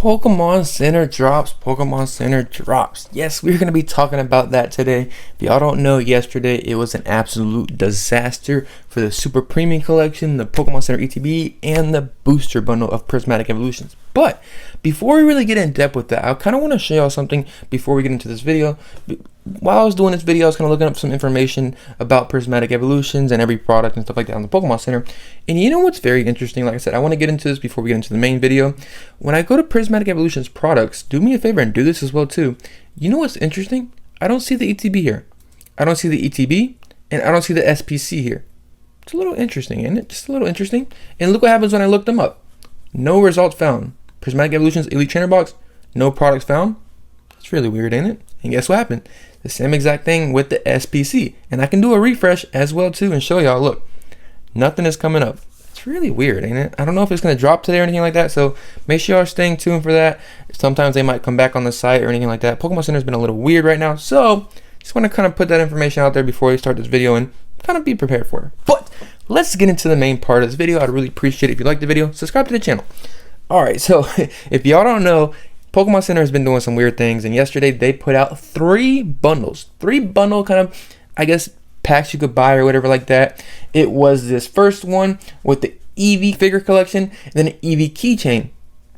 Pokemon Center drops. Pokemon Center drops. Yes, we're going to be talking about that today. If y'all don't know, yesterday it was an absolute disaster for the Super Premium Collection, the Pokemon Center ETB, and the booster bundle of Prismatic Evolutions. But before we really get in depth with that, I kind of want to show y'all something before we get into this video. While I was doing this video, I was kind of looking up some information about Prismatic Evolutions and every product and stuff like that on the Pokemon Center. And you know what's very interesting? Like I said, I want to get into this before we get into the main video. When I go to Prismatic Evolutions products, do me a favor and do this as well too. You know what's interesting? I don't see the ETB here. I don't see the ETB, and I don't see the SPC here. It's a little interesting, isn't it? Just a little interesting. And look what happens when I look them up. No results found. Prismatic Evolutions Elite Trainer Box, no products found. It's really weird, ain't it? And guess what happened? The same exact thing with the SPC. And I can do a refresh as well too and show y'all, look, nothing is coming up. It's really weird, ain't it? I don't know if it's going to drop today or anything like that, so make sure y'all are staying tuned for that. Sometimes they might come back on the site or anything like that. Pokemon Center has been a little weird right now, so just want to kind of put that information out there before we start this video and kind of be prepared for it. But let's get into the main part of this video. I'd really appreciate it if you like the video. Subscribe to the channel. Alright, so if y'all don't know, Pokemon Center has been doing some weird things, and yesterday they put out three bundle kind of, I guess, packs you could buy or whatever like that. It was this first one with the EV figure collection, and then an EV keychain.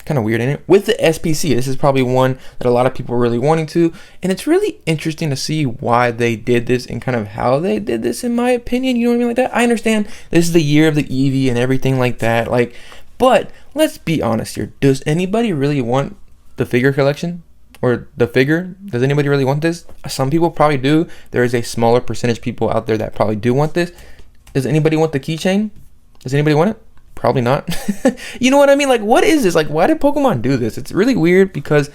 Kind of weird, isn't it? With the SPC. This is probably one that a lot of people are really wanting to, and it's really interesting to see why they did this and kind of how they did this, in my opinion. You know what I mean? Like that. I understand this is the year of the EV and everything like that. But let's be honest here. Does anybody really want the figure collection or the figure? Does anybody really want this? Some people probably do. There is a smaller percentage of people out there that probably do want this. Does anybody want the keychain? Does anybody want it? Probably not. You know what I mean? Like, what is this? Like, why did Pokemon do this? It's really weird because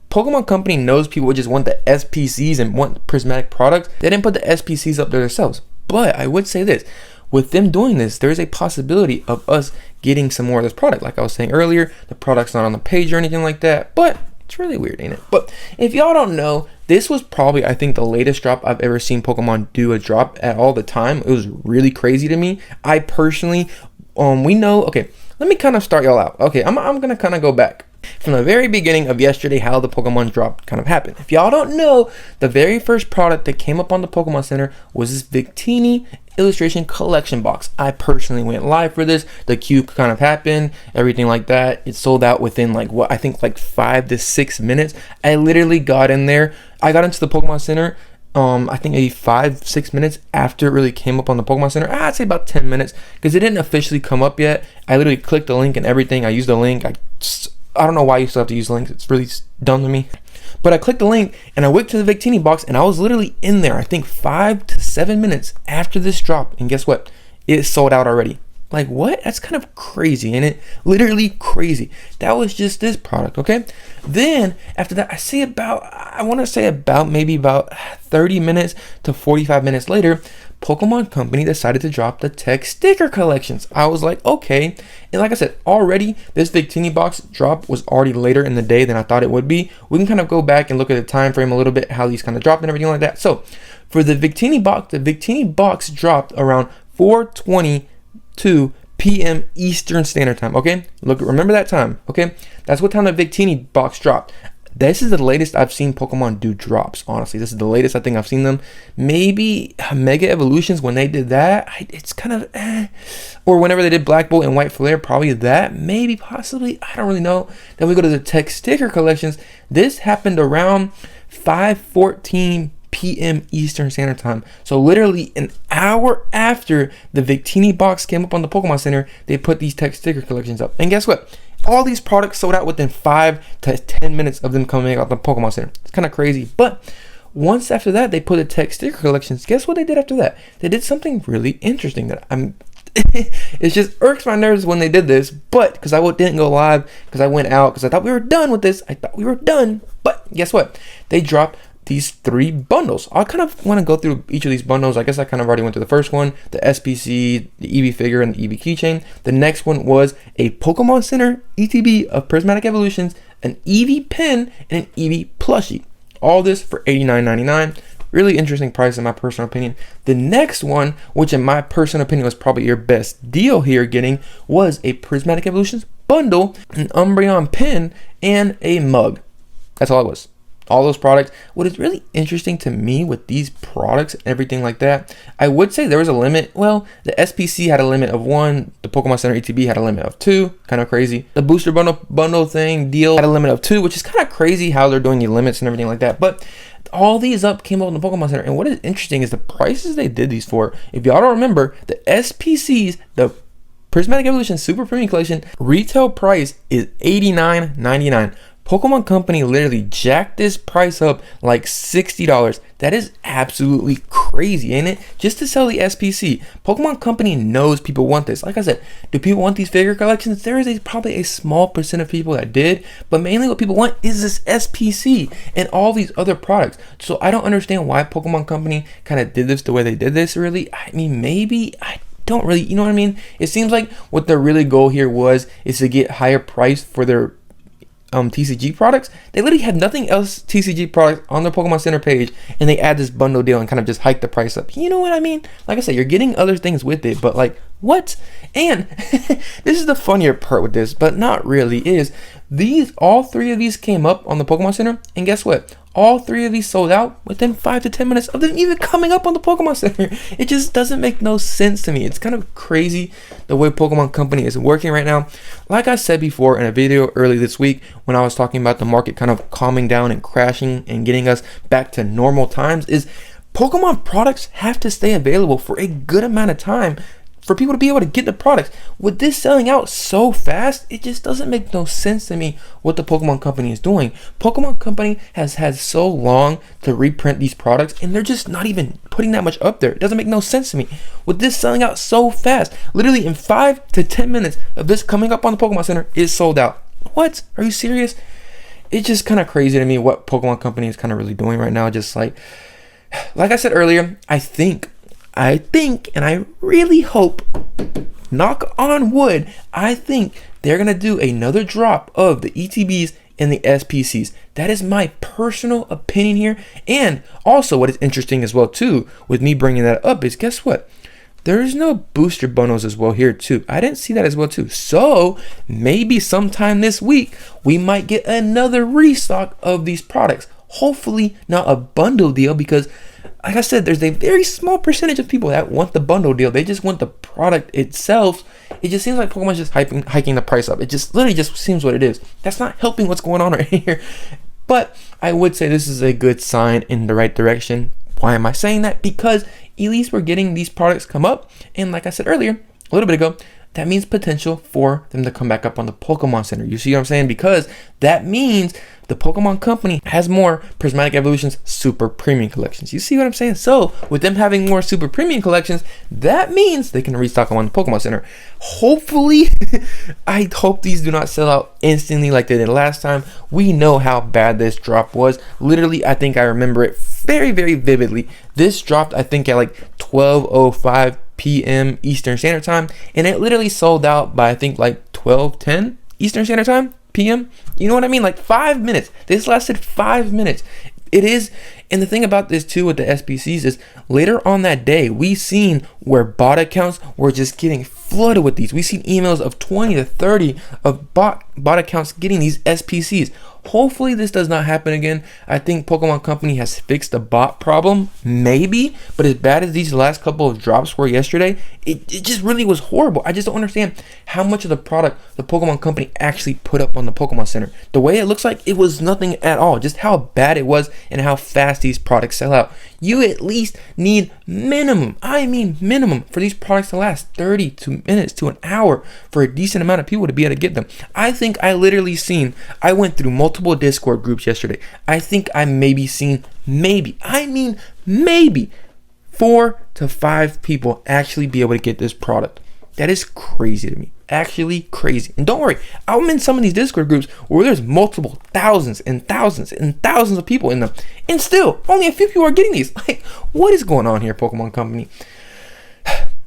Pokemon Company knows people would just want the SPCs and want prismatic products. They didn't put the SPCs up there themselves. But I would say this. With them doing this, there is a possibility of us getting some more of this product. Like I was saying earlier, the product's not on the page or anything like that, but it's really weird, ain't it? But if y'all don't know, this was probably, I think, the latest drop I've ever seen Pokemon do a drop at all the time. It was really crazy to me. I personally, we know, okay, let me kind of start y'all out. Okay, I'm going to kind of go back from the very beginning of yesterday, how the Pokemon drop kind of happened. If y'all don't know, the very first product that came up on the Pokemon Center was this Victini illustration collection box. I personally went live for this. The queue kind of happened, everything like that. It sold out within I think 5 to 6 minutes. I literally got in there. I got into the Pokemon Center I think maybe 5-6 minutes after it really came up on the Pokemon Center. I'd say about 10 minutes because it didn't officially come up yet. I literally clicked the link and everything. I used the link. I don't know why you still have to use links. It's really dumb to me. But I clicked the link and I went to the Victini box and I was literally in there, I think 5 to 7 minutes after this drop. And guess what? It sold out already. Like, what? That's kind of crazy, ain't it? Literally crazy. That was just this product, okay? Then, after that, I want to say about maybe about 30 minutes to 45 minutes later, Pokemon Company decided to drop the tech sticker collections. I was like, okay. And like I said, already, this Victini box drop was already later in the day than I thought it would be. We can kind of go back and look at the time frame a little bit, how these kind of dropped and everything like that. So, for the Victini box dropped around 4:22 p.m. Eastern Standard Time, okay? Look, remember that time, okay? That's what time the Victini box dropped. This is the latest I've seen Pokemon do drops, honestly. This is the latest I think I've seen them. Maybe Mega Evolutions when they did that. It's kind of or whenever they did Black Bolt and White Flare, probably that. Maybe, possibly, I don't really know. Then we go to the tech sticker collections. This happened around 5:14 p.m. Eastern Standard Time. So literally an hour after the Victini box came up on the Pokemon Center, they put these tech sticker collections up. And guess what? All these products sold out within 5 to 10 minutes of them coming out the Pokemon Center. It's kind of crazy. But once after that, they put the tech sticker collections. Guess what they did after that? They did something really interesting that it just irks my nerves when they did this, but because I didn't go live, because I went out, because I thought we were done with this. I thought we were done. But guess what? They dropped these 3 bundles. I kind of want to go through each of these bundles. I guess I kind of already went through the first one, the SPC, the EV figure, and the EV keychain. The next one was a Pokemon Center ETB of Prismatic Evolutions, an EV pen, and an EV plushie. All this for $89.99. Really interesting price in my personal opinion. The next one, which in my personal opinion was probably your best deal here getting, was a Prismatic Evolutions bundle, an Umbreon pin, and a mug. That's all it was. All those products. What is really interesting to me with these products and everything like that, I would say there was a limit. Well, the SPC had a limit of 1. The Pokemon Center ETB had a limit of 2. Kind of crazy. The booster bundle thing deal had a limit of 2, which is kind of crazy how they're doing the limits and everything like that. But all these came up in the Pokemon Center. And what is interesting is the prices they did these for. If y'all don't remember, the SPCs, the Prismatic Evolutions Super Premium Collection, retail price is $89.99. Pokemon Company literally jacked this price up like $60. That is absolutely crazy, ain't it? Just to sell the SPC. Pokemon Company knows people want this. Like I said, do people want these figure collections? There is probably a small percent of people that did, but mainly what people want is this SPC and all these other products. So I don't understand why Pokemon Company kind of did this the way they did this, really. I mean, maybe, I don't really, you know what I mean? It seems like what their really goal here is to get higher price for their TCG products. They literally had nothing else TCG products on their Pokemon Center page, and they add this bundle deal and kind of just hike the price up. You know what I mean? Like I said, you're getting other things with it, but like, what? And this is the funnier part with this, but not really, is all 3 of these came up on the Pokemon Center, and guess what? All 3 of these sold out within 5 to 10 minutes of them even coming up on the Pokemon Center. It just doesn't make no sense to me. It's kind of crazy the way Pokemon Company is working right now. Like I said before in a video early this week when I was talking about the market kind of calming down and crashing and getting us back to normal times, is Pokemon products have to stay available for a good amount of time for people to be able to get the products. With this selling out so fast, it just doesn't make no sense to me what the Pokemon Company is doing. Pokemon Company has had so long to reprint these products, and they're just not even putting that much up there. It doesn't make no sense to me. With this selling out so fast, literally in 5 to 10 minutes of this coming up on the Pokemon Center, is sold out. What? Are you serious? It's just kind of crazy to me what Pokemon Company is kind of really doing right now. Just like I said earlier, I think, and I really hope, knock on wood, I think they're going to do another drop of the ETBs and the SPCs. That is my personal opinion here. And also what is interesting as well too, with me bringing that up, is guess what? There's no booster bundles as well here too. I didn't see that as well too. So maybe sometime this week, we might get another restock of these products. Hopefully not a bundle deal, because like I said, there's a very small percentage of people that want the bundle deal. They just want the product itself. It just seems like Pokemon's just hiking the price up. It just literally just seems what it is. That's not helping what's going on right here. But I would say this is a good sign in the right direction. Why am I saying that? Because at least we're getting these products come up. And like I said earlier, a little bit ago, that means potential for them to come back up on the Pokemon Center. You see what I'm saying? Because that means the Pokemon Company has more Prismatic Evolutions Super Premium Collections. You see what I'm saying? So with them having more Super Premium Collections, that means they can restock them on the Pokemon Center. Hopefully, I hope these do not sell out instantly like they did last time. We know how bad this drop was. Literally, I think I remember it very, very vividly. This dropped, I think, at like 12:05 p.m. Eastern Standard Time, and it literally sold out by I think like 12:10 Eastern Standard Time p.m. You know what I mean? Like 5 minutes. This lasted 5 minutes. It is, and the thing about this too with the SPCs is later on that day we seen where bot accounts were just getting flooded with these. We seen emails of 20 to 30 of bot accounts getting these SPCs. Hopefully this does not happen again. I think Pokemon Company has fixed the bot problem, maybe, but as bad as these last couple of drops were yesterday, it just really was horrible. I just don't understand how much of the product the Pokemon Company actually put up on the Pokemon Center. The way it looks like, it was nothing at all. Just how bad it was and how fast these products sell out. You at least need minimum, I mean minimum, for these products to last 30 minutes to an hour for a decent amount of people to be able to get them. I think I literally seen, I went through multiple Discord groups yesterday. I think I maybe seen, maybe 4 to 5 people actually be able to get this product. That is crazy to me. Actually crazy. And don't worry, I'm in some of these Discord groups where there's multiple thousands and thousands and thousands of people in them, and still only a few people are getting these. Like, what is going on here, Pokemon Company?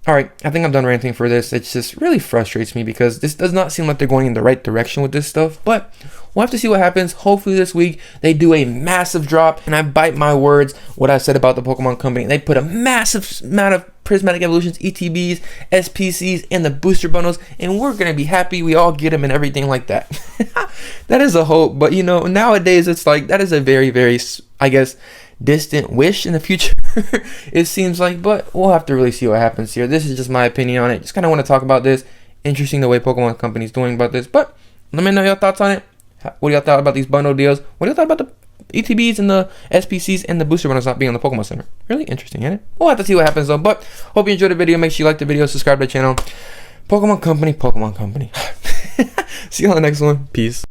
Alright, I think I'm done ranting for this. It just really frustrates me because this does not seem like they're going in the right direction with this stuff. But we'll have to see what happens. Hopefully this week they do a massive drop. And I bite my words what I said about the Pokemon Company. They put a massive amount of Prismatic Evolutions, ETBs, SPCs, and the booster bundles. And we're going to be happy. We all get them and everything like that. That is a hope. But you know, nowadays it's like that is a very, very, I guess, distant wish in the future. It seems like, but we'll have to really see what happens here. This is just my opinion on it. Just kind of want to talk about this. Interesting the way Pokemon Company is doing about this, but let me know your thoughts on it. What do y'all thought about these bundle deals? What do you thought about the ETBs and the SPCs and the booster bundles not being on the Pokemon Center? Really interesting, ain't it? We'll have to see what happens though, but hope you enjoyed the video. Make sure you like the video, subscribe to the channel. Pokemon Company. See you on the next one. Peace.